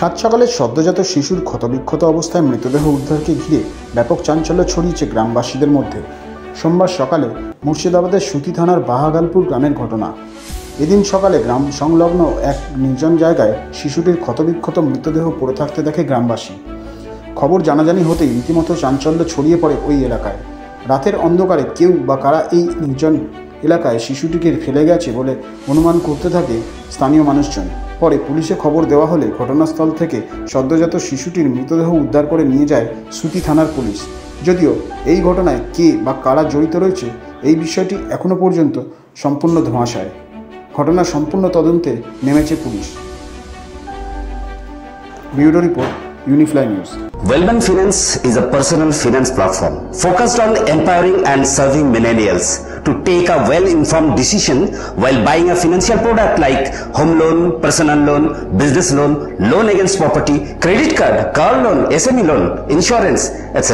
সাত সকালে সদ্যজাত শিশুর ক্ষতবিক্ষত অবস্থায় মৃতদেহ উদ্ধারকে ঘিরে ব্যাপক চাঞ্চল্য ছড়িয়েছে গ্রামবাসীদের মধ্যে। সোমবার সকালে মুর্শিদাবাদের সুতি থানার বাহাগালপুর গ্রামের ঘটনা। এদিন সকালে গ্রাম সংলগ্ন এক নির্জন জায়গায় শিশুটির ক্ষতবিক্ষত মৃতদেহ পড়ে থাকতে দেখে গ্রামবাসী। খবর জানাজানি হতেই রীতিমতো চাঞ্চল্য ছড়িয়ে পড়ে ওই এলাকায়। রাতের অন্ধকারে কেউ বা কারা এই নির্জন এলাকায় শিশুটিকে ফেলে গেছে বলে অনুমান করতে থাকে স্থানীয় মানুষজন। পরে পুলিশে খবর দেওয়া হলে ঘটনাস্থল থেকে সদ্যজাত শিশুটির মৃতদেহ উদ্ধার করে নিয়ে যায় সুতি থানার পুলিশ। যদিও এই ঘটনায় কে বা কারা জড়িত রয়েছে এই বিষয়টি এখনও পর্যন্ত সম্পূর্ণ ধোঁয়াশায়। ঘটনার সম্পূর্ণ তদন্তে নেমেছে police. Bureau report, Unifly News. Wellman Finance is a personal finance platform focused on empowering and serving millennials to take a well-informed decision while buying a financial product like home loan, personal loan, business loan, loan against property, credit card, car loan, SME loan, insurance, etc.